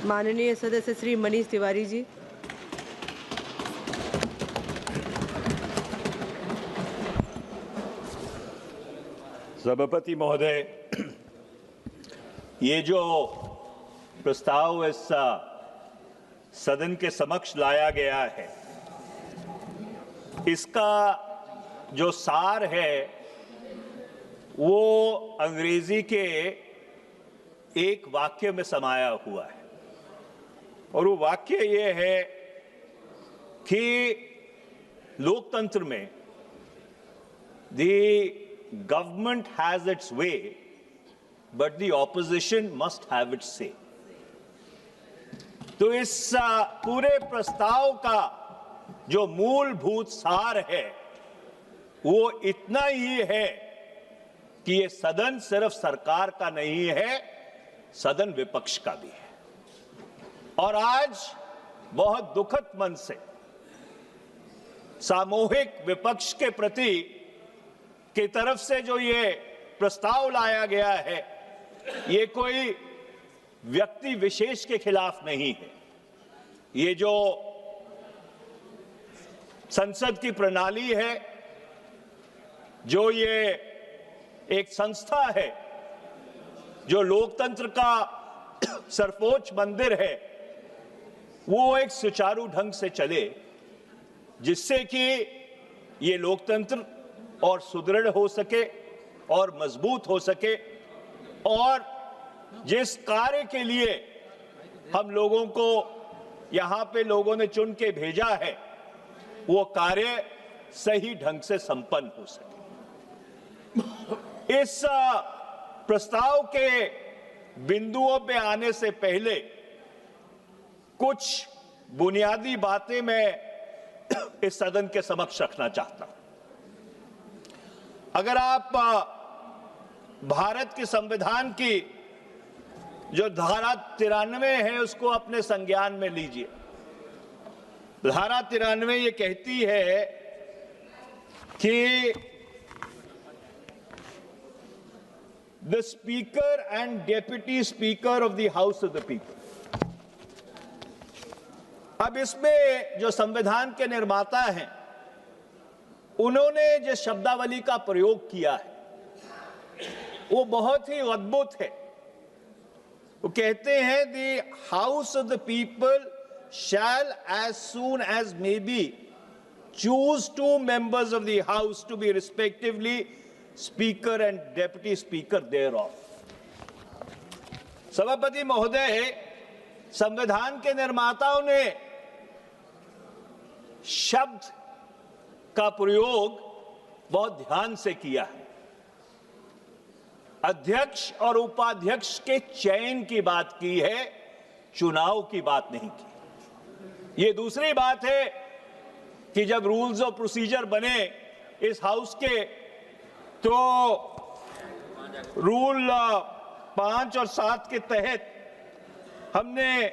माननीय सदस्य श्री मनीष तिवारी जी। सभापति महोदय, ये जो प्रस्ताव इस सदन के समक्ष लाया गया है, इसका जो सार है वो अंग्रेजी के एक वाक्य में समाया हुआ है, और वो वाक्य ये है कि लोकतंत्र में the government has its way, but the opposition must have its say. तो इस पूरे प्रस्ताव का जो मूलभूत सार है वो इतना ही है कि ये सदन सिर्फ सरकार का नहीं है, सदन विपक्ष का भी है। और आज बहुत दुखद मन से सामूहिक विपक्ष के प्रति की तरफ से जो ये प्रस्ताव लाया गया है, ये कोई व्यक्ति विशेष के खिलाफ नहीं है। ये जो संसद की प्रणाली है, जो ये एक संस्था है, जो लोकतंत्र का सर्वोच्च मंदिर है, वो एक सुचारू ढंग से चले, जिससे कि ये लोकतंत्र और सुदृढ़ हो सके और मजबूत हो सके, और जिस कार्य के लिए हम लोगों को यहां पे लोगों ने चुन के भेजा है, वो कार्य सही ढंग से संपन्न हो सके। इस प्रस्ताव के बिंदुओं पे आने से पहले कुछ बुनियादी बातें मैं इस सदन के समक्ष रखना चाहता हूं। अगर आप भारत के संविधान की जो धारा 93 है उसको अपने संज्ञान में लीजिए। धारा 93 ये कहती है कि the speaker and deputy speaker of the house of the people. अब इसमें जो संविधान के निर्माता हैं, उन्होंने जिस शब्दावली का प्रयोग किया है वो बहुत ही अद्भुत है। वो कहते हैं the house of the people shall as soon as may be choose 2 members of the house to be respectively speaker and deputy speaker thereof। सभापति महोदय, संविधान के निर्माताओं ने शब्द का प्रयोग बहुत ध्यान से किया है। अध्यक्ष और उपाध्यक्ष के चयन की बात की है, चुनाव की बात नहीं की। ये दूसरी बात है कि जब रूल्स ऑफ प्रोसीजर बने इस हाउस के, तो रूल 5 और 7 के तहत हमने,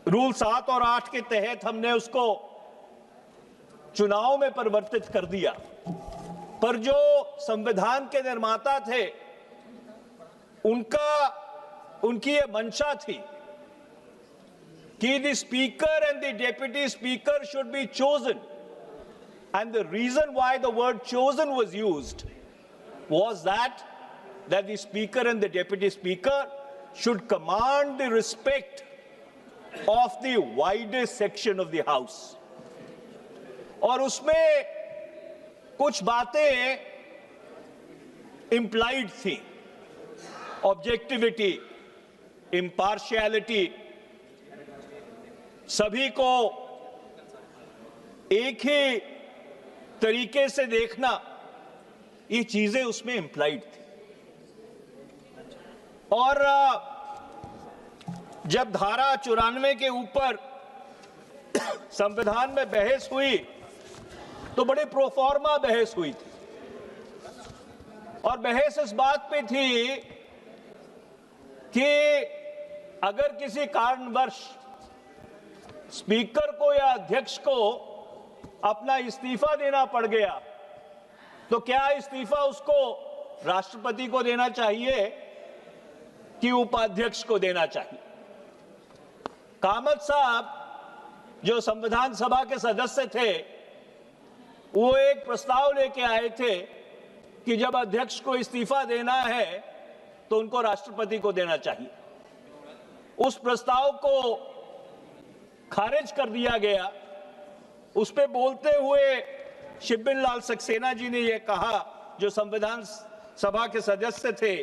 रूल 7 और 8 के तहत हमने उसको चुनाव में परिवर्तित कर दिया। पर जो संविधान के निर्माता थे, उनकी ये मंशा थी कि the speaker and the deputy speaker should be chosen, and the reason why the word chosen was used was that the speaker and the deputy speaker should command the respect of the widest section of the house. और उसमें कुछ बातें implied थी, objectivity, impartiality, सभी को एक ही तरीके से देखना, ये चीजें उसमें इंप्लाइड थी। और जब धारा 94 के ऊपर संविधान में बहस हुई तो बड़े प्रोफॉर्मा बहस हुई थी, और बहस इस बात पे थी कि अगर किसी कारणवश स्पीकर को या अध्यक्ष को अपना इस्तीफा देना पड़ गया तो क्या इस्तीफा उसको राष्ट्रपति को देना चाहिए कि उपाध्यक्ष को देना चाहिए। कामत साहब जो संविधान सभा के सदस्य थे, वो एक प्रस्ताव लेके आए थे कि जब अध्यक्ष को इस्तीफा देना है तो उनको राष्ट्रपति को देना चाहिए। उस प्रस्ताव को खारिज कर दिया गया। उस पे बोलते हुए शिब्बिन लाल सक्सेना जी ने यह कहा, जो संविधान सभा के सदस्य थे,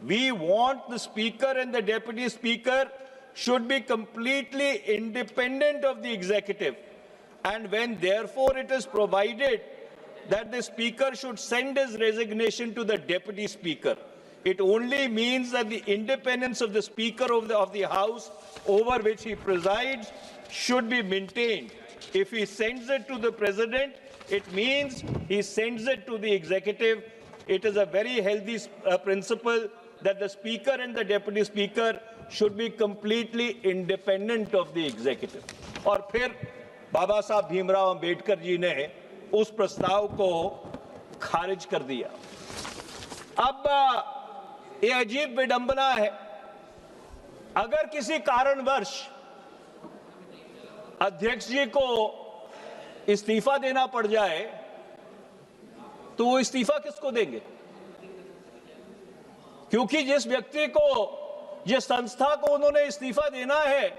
we want the speaker and the deputy speaker should be completely independent of the executive, and when therefore it is provided that the speaker should send his resignation to the deputy speaker, it only means that the independence of the speaker of the house over which he presides should be maintained. If he sends it to the president, it means he sends it to the executive. It is a very healthy principle that the speaker and the deputy speaker should be completely independent of the executive. और फिर बाबा साहब भीमराव अंबेडकर जी ने उस प्रस्ताव को खारिज कर दिया। अब ये अजीब विडंबना है, अगर किसी कारणवश अध्यक्ष जी को इस्तीफा देना पड़ जाए तो वो इस्तीफा किसको देंगे? क्योंकि जिस व्यक्ति को, जिस संस्था को उन्होंने इस्तीफा देना है,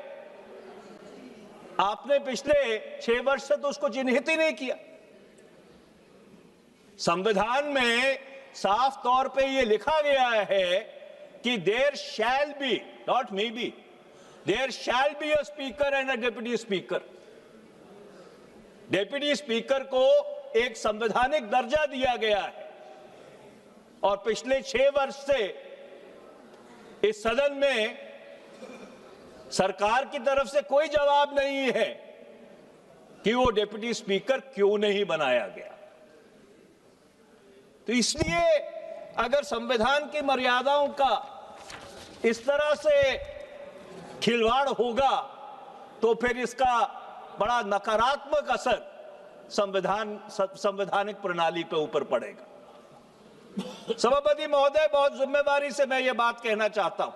आपने पिछले 6 वर्ष से तो उसको चिन्हित ही नहीं किया। संविधान में साफ तौर पे यह लिखा गया है कि there shall be, not may be, there shall be a speaker and a deputy speaker. Deputy speaker को एक संवैधानिक दर्जा दिया गया है और पिछले 6 वर्ष से इस सदन में सरकार की तरफ से कोई जवाब नहीं है कि वो डेप्यूटी स्पीकर क्यों नहीं बनाया गया। तो इसलिए अगर संविधान की मर्यादाओं का इस तरह से खिलवाड़ होगा तो फिर इसका बड़ा नकारात्मक असर संवैधानिक प्रणाली पे ऊपर पड़ेगा। सभापति महोदय, बहुत जिम्मेदारी से मैं ये बात कहना चाहता हूं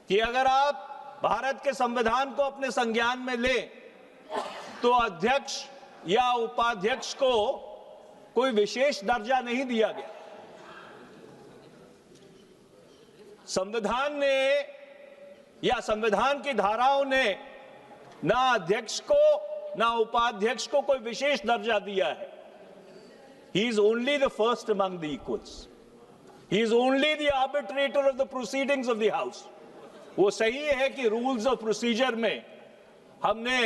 कि अगर आप भारत के संविधान को अपने संज्ञान में लें तो अध्यक्ष या उपाध्यक्ष को कोई विशेष दर्जा नहीं दिया गया। संविधान ने या संविधान की धाराओं ने ना अध्यक्ष को ना उपाध्यक्ष को कोई विशेष दर्जा दिया है। He is only the first among the equals. He is only the arbitrator of the proceedings of the house. वो सही है कि रूल्स ऑफ प्रोसीजर में हमने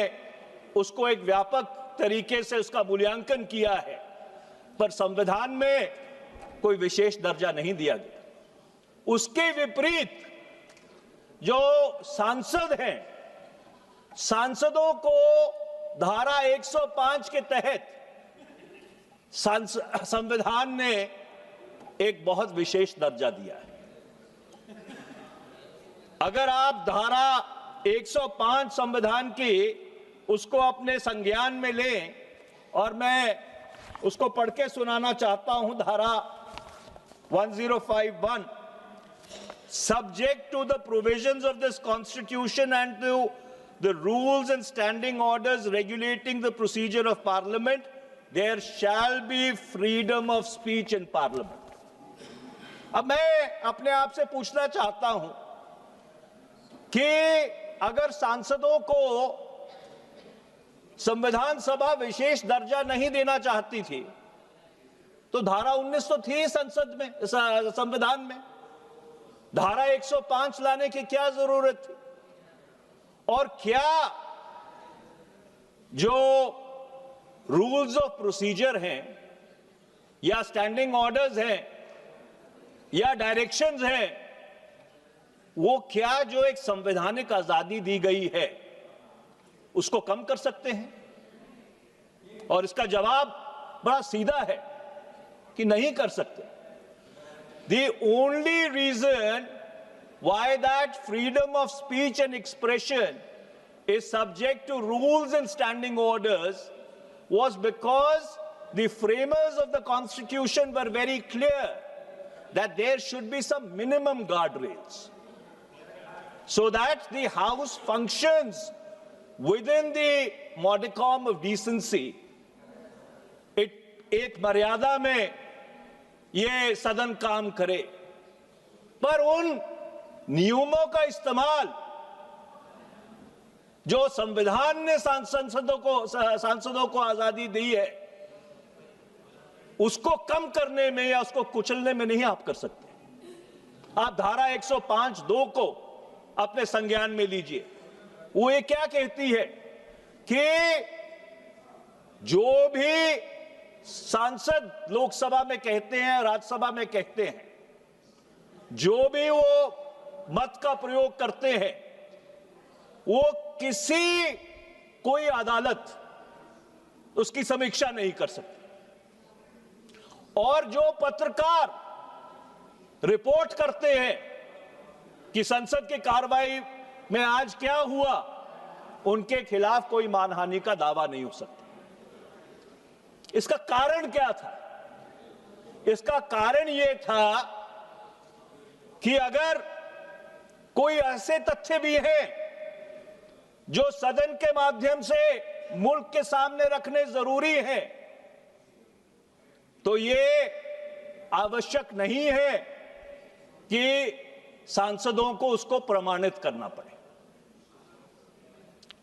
उसको एक व्यापक तरीके से उसका मूल्यांकन किया है, पर संविधान में कोई विशेष दर्जा नहीं दिया गया। उसके विपरीत जो सांसद हैं, सांसदों को धारा 105 के तहत संविधान ने एक बहुत विशेष दर्जा दिया है। अगर आप धारा 105 संविधान की उसको अपने संज्ञान में लें, और मैं उसको पढ़ के सुनाना चाहता हूं, धारा 1051, subject to the provisions of this constitution and to the rules and standing orders regulating the procedure of parliament, there shall be freedom of speech in parliament. अब मैं अपने आप से पूछना चाहता हूं कि अगर सांसदों को संविधान सभा विशेष दर्जा नहीं देना चाहती थी तो धारा 19 तो थी संसद में, संविधान में, धारा 105 लाने की क्या जरूरत थी? और क्या जो रूल्स ऑफ प्रोसीजर हैं या स्टैंडिंग ऑर्डर्स हैं या डायरेक्शंस हैं, वो क्या जो एक संवैधानिक आजादी दी गई है उसको कम कर सकते हैं? और इसका जवाब बड़ा सीधा है कि नहीं कर सकते। The only reason why that freedom of speech and expression is subject to rules and standing orders was because the framers of the Constitution were very clear that there should be some minimum guardrails. so that the House functions within the modicum of decency. एक मर्यादा में ये सदन काम करे, पर उन नियमों का इस्तेमाल जो संविधान ने सांसदों को आजादी दी है, उसको कम करने में या उसको कुचलने में नहीं आप कर सकते। आप धारा 105(2) को अपने संज्ञान में लीजिए। वो ये क्या कहती है कि जो भी सांसद लोकसभा में कहते हैं, राज्यसभा में कहते हैं, जो भी वो मत का प्रयोग करते हैं, वो कोई अदालत उसकी समीक्षा नहीं कर सकती। और जो पत्रकार रिपोर्ट करते हैं कि संसद की कार्रवाई में आज क्या हुआ, उनके खिलाफ कोई मानहानि का दावा नहीं हो सकता। इसका कारण क्या था? इसका कारण यह था कि अगर कोई ऐसे तथ्य भी हैं जो सदन के माध्यम से मुल्क के सामने रखने जरूरी है, तो यह आवश्यक नहीं है कि सांसदों को उसको प्रमाणित करना पड़े।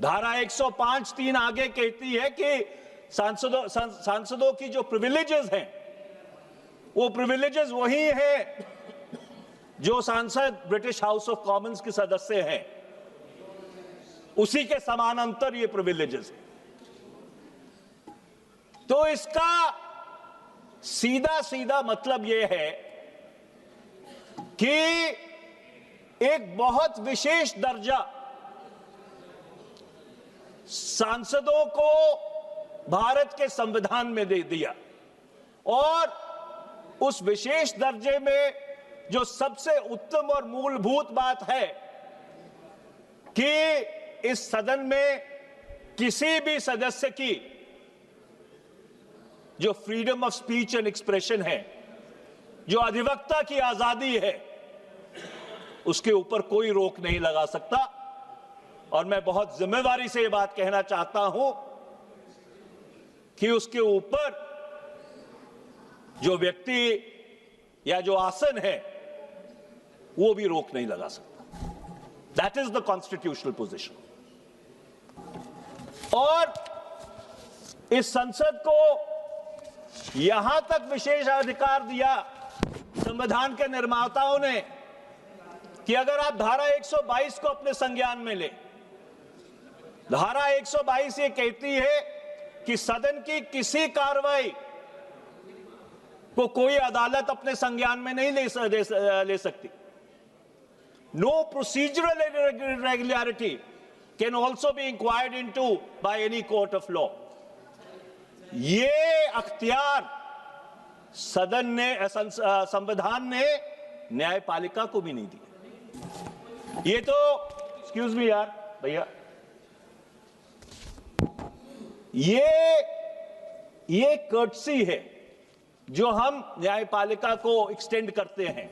धारा 105(3) आगे कहती है कि सांसदों की जो प्रिविलेजेस हैं, वो प्रिविलेजेस वही हैं जो सांसद ब्रिटिश हाउस ऑफ कॉमन्स के सदस्य हैं, उसी के समानांतर ये प्रिविलेजेस हैं। तो इसका सीधा सीधा मतलब यह है कि एक बहुत विशेष दर्जा सांसदों को भारत के संविधान में दे दिया, और उस विशेष दर्जे में जो सबसे उत्तम और मूलभूत बात है कि इस सदन में किसी भी सदस्य की जो freedom of speech and expression है, जो अधिवक्ता की आजादी है, उसके ऊपर कोई रोक नहीं लगा सकता। और मैं बहुत जिम्मेदारी से यह बात कहना चाहता हूं कि उसके ऊपर जो व्यक्ति या जो आसन है, वो भी रोक नहीं लगा सकता। That is the constitutional position. और इस संसद को यहां तक विशेष अधिकार दिया संविधान के निर्माताओं ने कि अगर आप धारा 122 को अपने संज्ञान में ले, धारा 122 ये कहती है कि सदन की किसी कार्रवाई को कोई अदालत अपने संज्ञान में नहीं ले सकती। No procedural irregularity can also be inquired into by any court of law. ये अख्तियार सदन ने, संविधान ने न्यायपालिका को भी नहीं दिया। ये तो एक्सक्यूज मी यार भैया, ये कर्टसी है जो हम न्यायपालिका को एक्सटेंड करते हैं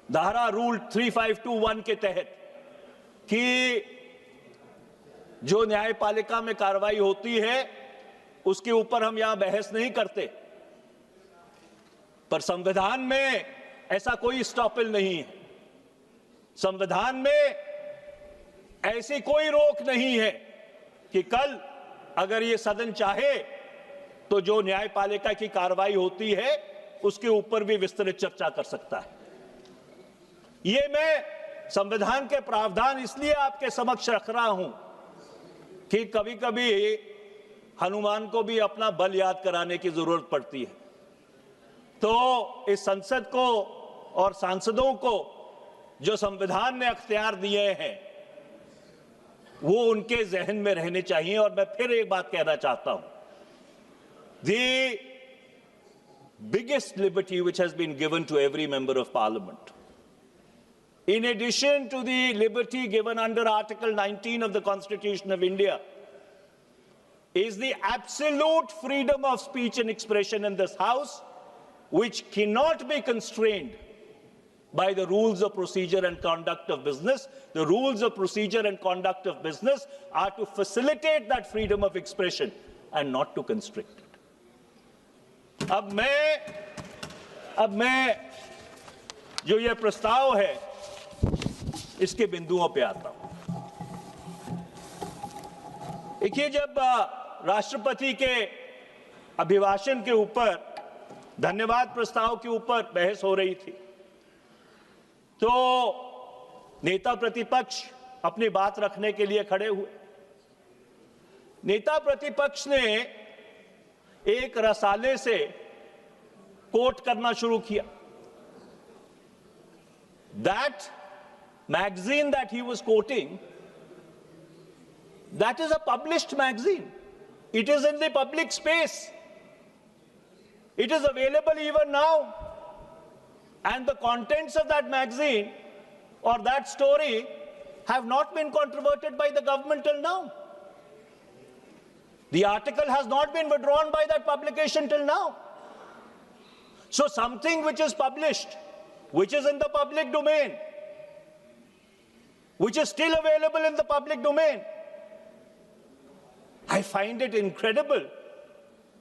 धारा रूल 3521 के तहत कि जो न्यायपालिका में कार्रवाई होती है उसके ऊपर हम यहां बहस नहीं करते, पर संविधान में ऐसा कोई स्टॉपेल नहीं है। संविधान में ऐसी कोई रोक नहीं है कि कल अगर ये सदन चाहे तो जो न्यायपालिका की कार्रवाई होती है उसके ऊपर भी विस्तृत चर्चा कर सकता है। ये मैं संविधान के प्रावधान इसलिए आपके समक्ष रख रहा हूं कि कभी कभी हनुमान को भी अपना बल याद कराने की जरूरत पड़ती है। तो इस संसद को और सांसदों को जो संविधान ने अख्तियार दिए हैं वो उनके जहन में रहने चाहिए। और मैं फिर एक बात कहना चाहता हूं, the biggest liberty which has been given to every member of parliament, in addition to the liberty given under Article 19 of the Constitution of India, is the absolute freedom of speech and expression in this House, which cannot be constrained by the rules of procedure and conduct of business. The rules of procedure and conduct of business are to facilitate that freedom of expression and not to constrict it. अब मैं जो ये प्रस्ताव है इसके बिंदुओं पे आता हूं। देखिए, जब राष्ट्रपति के अभिभाषण के ऊपर, धन्यवाद प्रस्ताव के ऊपर बहस हो रही थी, तो नेता प्रतिपक्ष अपनी बात रखने के लिए खड़े हुए। नेता प्रतिपक्ष ने एक रसाले से कोट करना शुरू किया। That magazine that he was quoting, that is a published magazine. It is in the public space. It is available even now. And the contents of that magazine or that story have not been controverted by the government till now. The article has not been withdrawn by that publication till now. So something which is published, which is in the public domain, which is still available in the public domain, I find it incredible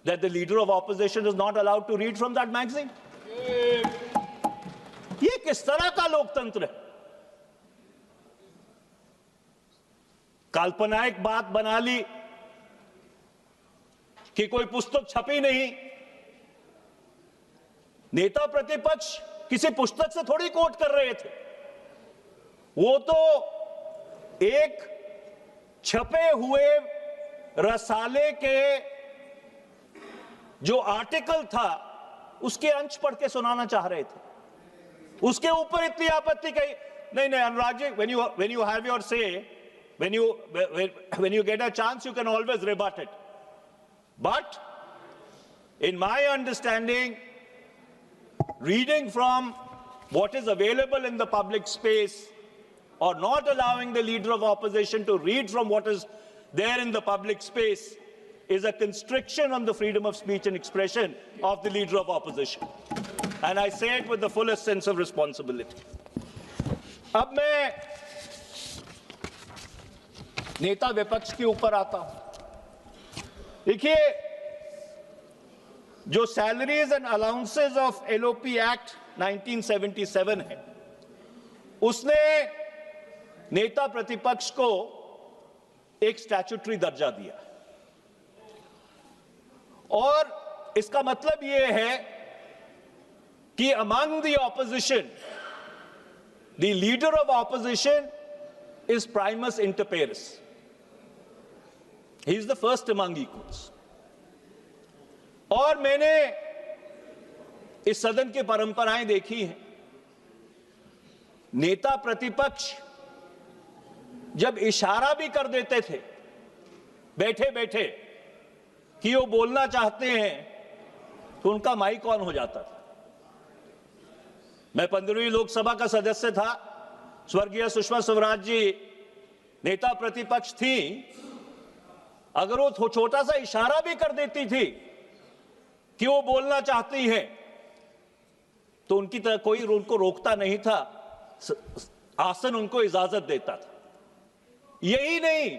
that the leader of opposition is not allowed to read from that magazine. ये किस तरह का लोकतंत्र है? काल्पनिक बात बना ली कि कोई पुस्तक छपी नहीं। नेता प्रतिपक्ष किसी पुस्तक से थोड़ी कोट कर रहे थे, वो तो एक छपे हुए रसाले के जो आर्टिकल था उसके अंश पढ़ के सुनाना चाह रहे थे। उसके ऊपर इतनी आपत्ति कही नहीं Anurag ji, when you have your say, when you get a chance, you can always rebut it. But in my understanding, reading from what is available in the public space or not allowing the leader of opposition to read from what is there in the public space is a constriction on the freedom of speech and expression of the leader of opposition. And I say it with the fullest sense of responsibility. अब मैं नेता विपक्ष के ऊपर आता हूं। देखिए, जो salaries and allowances of LOP act 1977 है, उसने नेता प्रतिपक्ष को एक स्टैट्यूटरी दर्जा दिया और इसका मतलब यह है कि among the opposition, the leader of opposition is primus inter pares. He is the first among equals. और मैंने इस सदन की परंपराएं देखी हैं। नेता प्रतिपक्ष जब इशारा भी कर देते थे बैठे बैठे कि वो बोलना चाहते हैं, तो उनका माइक ऑन हो जाता था। मैं 15वीं लोकसभा का सदस्य था, स्वर्गीय सुषमा स्वराज जी नेता प्रतिपक्ष थी। अगर वो छोटा सा इशारा भी कर देती थी कि वो बोलना चाहती हैं, तो उनकी तरह कोई उनको रोकता नहीं था, आसन उनको इजाजत देता था। यही नहीं,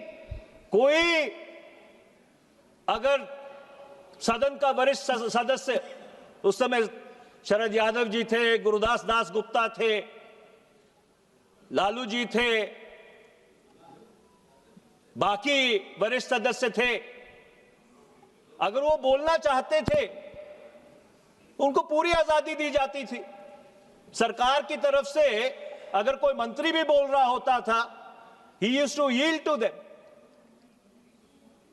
कोई अगर सदन का वरिष्ठ सदस्य, उस समय शरद यादव जी थे, गुरुदास दास गुप्ता थे, लालू जी थे, बाकी वरिष्ठ सदस्य थे, अगर वो बोलना चाहते थे उनको पूरी आजादी दी जाती थी। सरकार की तरफ से अगर कोई मंत्री भी बोल रहा होता था, he used to yield to them.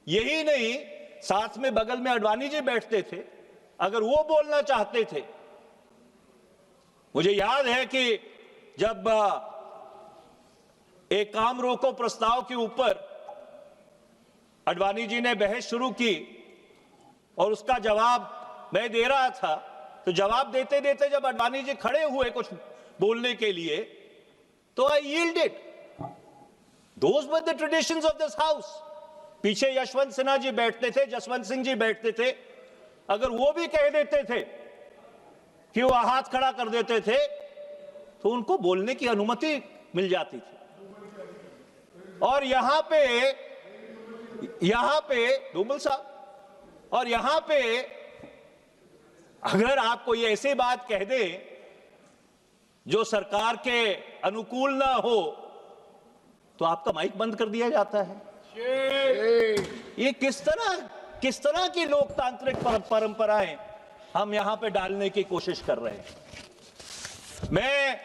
यही नहीं, साथ में बगल में अडवाणी जी बैठते थे, अगर वो बोलना चाहते थे। मुझे याद है कि जब एक काम रोको प्रस्ताव के ऊपर अडवाणी जी ने बहस शुरू की और उसका जवाब मैं दे रहा था, तो जवाब देते देते जब अडवाणी जी खड़े हुए कुछ बोलने के लिए, तो आई yielded. Those were the traditions of this house. पीछे यशवंत सिन्हा जी बैठते थे, जसवंत सिंह जी बैठते थे, अगर वो भी कह देते थे कि वो हाथ खड़ा कर देते थे, तो उनको बोलने की अनुमति मिल जाती थी। और यहां पे डोमल साहब, और यहां पे अगर आप कोई ऐसी बात कह दे जो सरकार के अनुकूल ना हो तो आपका माइक बंद कर दिया जाता है। ये किस तरह की लोकतांत्रिक परंपराएं हम यहां पे डालने की कोशिश कर रहे हैं। मैं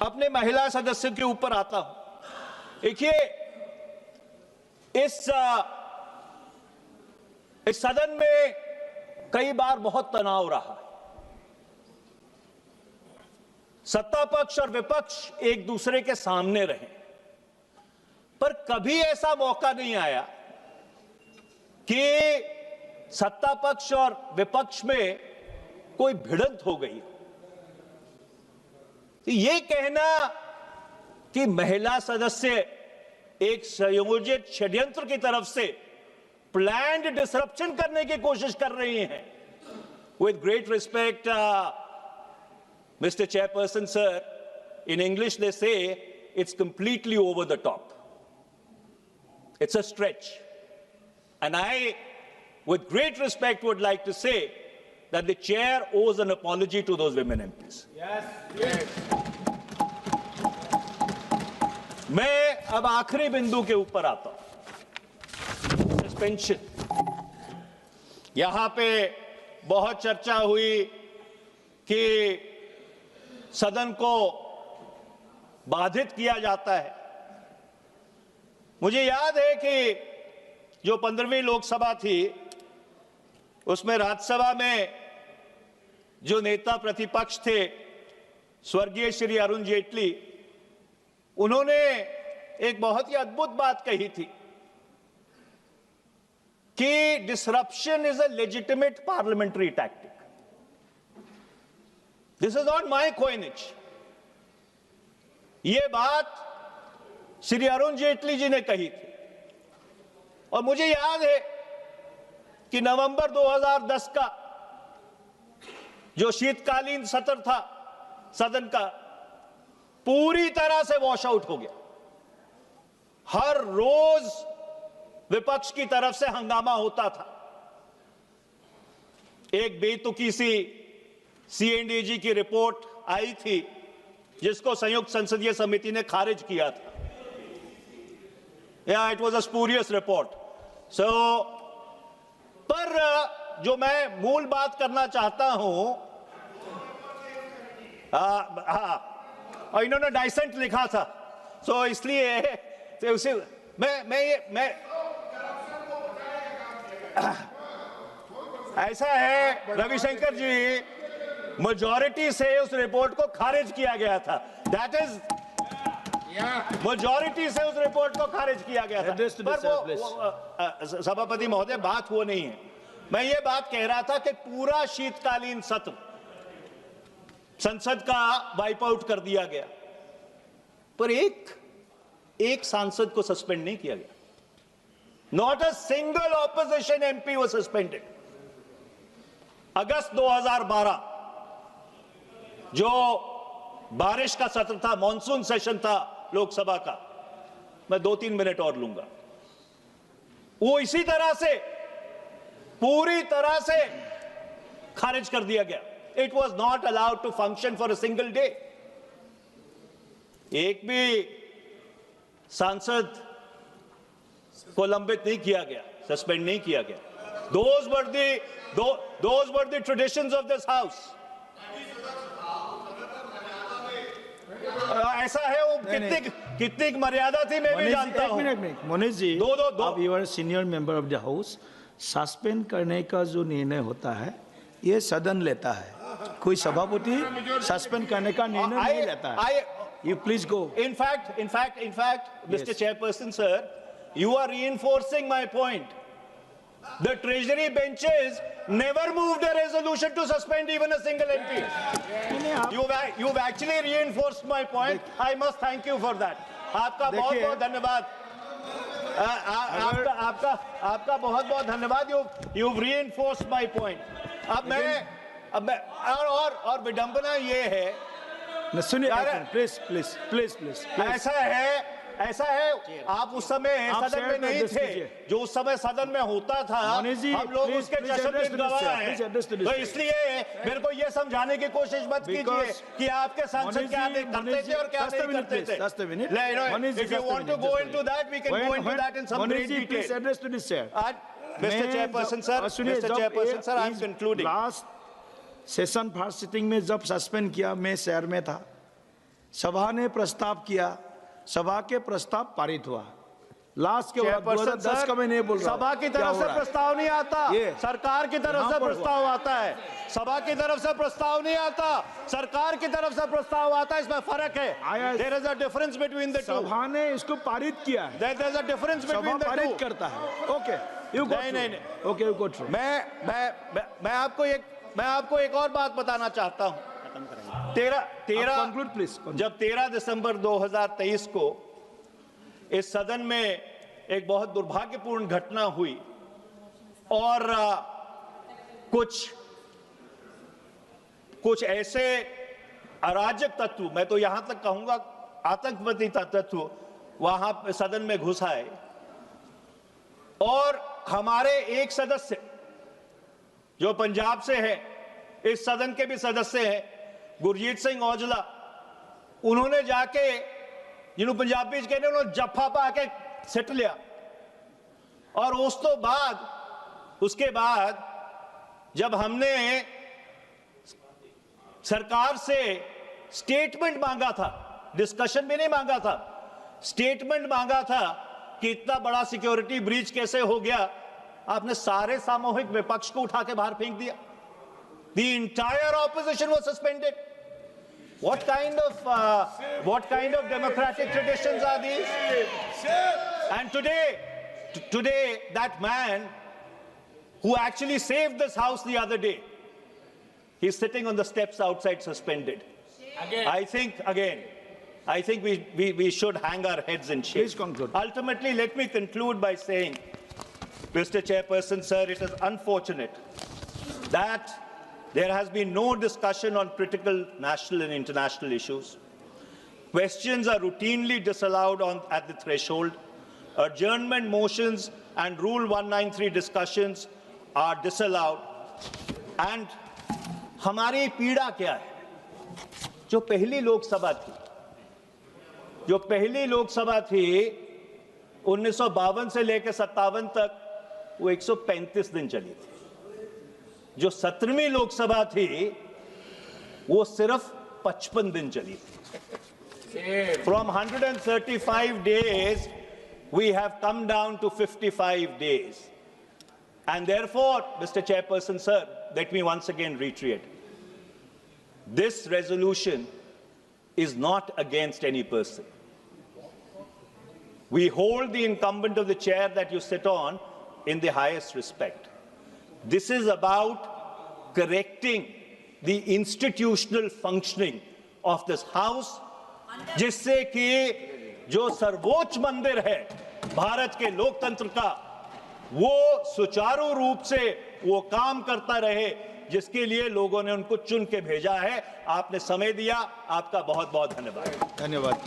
अपने महिला सदस्य के ऊपर आता हूं। देखिए, इस सदन में कई बार बहुत तनाव रहा। सत्ता पक्ष और विपक्ष एक दूसरे के सामने रहे, पर कभी ऐसा मौका नहीं आया कि सत्ता पक्ष और विपक्ष में कोई भिड़ंत हो गई। ये कहना कि महिला सदस्य एक संयोजित षड्यंत्र की तरफ से प्लान्ड डिसरप्शन करने की कोशिश कर रही हैं, with great respect Mr. Chairperson, sir, in English they say it's completely over the top. It's a stretch. And I, with great respect, would like to say that the chair owes an apology to those women MPs. Yes, yes. मैं अब आखिरी बिंदु के ऊपर आता हूं, suspension. यहां पे बहुत चर्चा हुई कि सदन को बाधित किया जाता है। मुझे याद है कि जो 15वीं लोकसभा थी उसमें राज्यसभा में जो नेता प्रतिपक्ष थे स्वर्गीय श्री अरुण जेटली, उन्होंने एक बहुत ही अद्भुत बात कही थी कि disruption is a legitimate parliamentary tactic. This is not my coinage. यह बात श्री अरुण जेटली जी ने कही थी। और मुझे याद है कि नवंबर 2010 का जो शीतकालीन सत्र था सदन का, पूरी तरह से वॉश आउट हो गया। हर रोज विपक्ष की तरफ से हंगामा होता था। एक बेतुकी सी सीएनडीजी की रिपोर्ट आई थी जिसको संयुक्त संसदीय समिति ने खारिज किया था। It was a spurious report. पर जो मैं मूल बात करना चाहता हूं, और इन्होंने डाइसेंट लिखा था, सो इसलिए तो उसे मैं ऐसा है रविशंकर जी, मेजॉरिटी से उस रिपोर्ट को खारिज किया गया था। दैट इज मेजॉरिटी से उस रिपोर्ट को खारिज किया गया था। पर वो सभापति महोदय, बात वो नहीं है। मैं ये बात कह रहा था कि पूरा शीतकालीन सत्र संसद का वाइप आउट कर दिया गया, पर एक सांसद को सस्पेंड नहीं किया गया। Not a single opposition MP was suspended. अगस्त 2012 जो बारिश का सत्र था, मॉनसून सेशन था लोकसभा का, मैं 2-3 मिनट और लूंगा, वो इसी तरह से पूरी तरह से खारिज कर दिया गया। It was not allowed to function for a single day. एक भी सांसद को लंबित नहीं किया गया, सस्पेंड नहीं किया गया। Those were the traditions of this house. ऐसा है, वो कितनी मर्यादा थी मैं भी जानता हूं। एक मिनट मोनीश जी, आप you are senior member of the house. Suspend करने का जो निर्णय होता है ये सदन लेता है, कोई सभापति सस्पेंड करने का निर्णय नहीं लेता है। You please go. In fact, Mr. Chairperson, sir, you are reinforcing my point. The Treasury benches never moved a resolution to suspend even a single MP. You've actually reinforced my point. I must thank you for that. आपका बहुत-बहुत धन्यवाद। आपका बहुत-बहुत धन्यवाद। You've reinforced my point. अब मैं और विडंबना ये है सुनिए, अरे, प्लीज प्लीज प्लीज प्लीज ऐसा है आप उस समय आप सदन में शेयर नहीं एड्रेस थे, कीजिए। जो उस समय सदन में होता था मनीष जी, हम लोग please, उसके please जश्न address में to this, गवाह sir. हैं। Please address to this, तो sir. इसलिए मेरे को ये समझाने की कोशिश मत कीजिए Because- कि आपके सांसद मनीष क्या जी, करते मनीष थे और जी, क्या just a नहीं minute, करते please, थे। just a minute. No, Monish ji, if you just a want to minute, go just a into minute. that, we can go into that in some Monish great ji, please detail. address to this, sir. Mr. Chairperson, sir, Mr. Chairperson, sir, I'm concluding. Last session first sitting में जब suspend किया, मैं शहर में था, सभा ने प्रस्ताव किया, सभा के प्रस्ताव पारित हुआ। लास्ट के बाद 2010 का मैं नहीं बोल रहा हूं। सभा की क्या तरफ हो से रहा है? प्रस्ताव नहीं आता, ये सरकार की तरफ यहाँ से पर प्रस्ताव आता है। सभा की तरफ से प्रस्ताव नहीं आता, सरकार की तरफ से प्रस्ताव आता है, इसमें फर्क आया- है। There is a difference between the two. सभा ने इसको पारित किया है, There is a difference सभा between the पारित two. करता है। ओके, यू गो नहीं। Okay, you go through. मैं आपको एक और बात बताना चाहता हूं। Conclude please. जब 13 दिसंबर 2023 को इस सदन में एक बहुत दुर्भाग्यपूर्ण घटना हुई और कुछ ऐसे अराजक तत्व, मैं तो यहां तक कहूंगा आतंकवादी तत्व वहां पे सदन में घुस आए और हमारे एक सदस्य जो पंजाब से है, इस सदन के भी सदस्य हैं, गुरजीत सिंह औजला, उन्होंने जाके, जिन्होंने पंजाबी कहते हैं, उन्होंने जफ्फा पा के सिट लिया और उसके बाद जब हमने सरकार से स्टेटमेंट मांगा था, डिस्कशन भी नहीं मांगा था, स्टेटमेंट मांगा था कि इतना बड़ा सिक्योरिटी ब्रीच कैसे हो गया, आपने सारे सामूहिक विपक्ष को उठा के बाहर फेंक दिया। The entire opposition was suspended. What kind of democratic traditions are these? And today, that man who actually saved this house the other day, he's sitting on the steps outside suspended. I think we should hang our heads in shame. Please conclude. Ultimately, let me conclude by saying, Mr. Chairperson, sir, it is unfortunate that there has been no discussion on critical national and international issues. Questions are routinely disallowed at the threshold. Adjournment motions and Rule 193 discussions are disallowed. And हमारी पीड़ा क्या है? जो पहली लोकसभा थी 1952 से लेकर 57 तक, वो 135 दिन चली थी। जो 17वीं लोकसभा थी वो सिर्फ 55 दिन चली थी। From 135 days we have come down to 55 days. And therefore, Mr. Chairperson, sir, let me once again reiterate, this resolution is not against any person. We hold the incumbent of the chair that you sit on in the highest respect. This is about correcting the institutional functioning of this house, जिससे कि जो सर्वोच्च मंदिर है भारत के लोकतंत्र का, वो सुचारू रूप से वो काम करता रहे, जिसके लिए लोगों ने उनको चुन के भेजा है। आपने समय दिया, आपका बहुत बहुत धन्यवाद। धन्यवाद।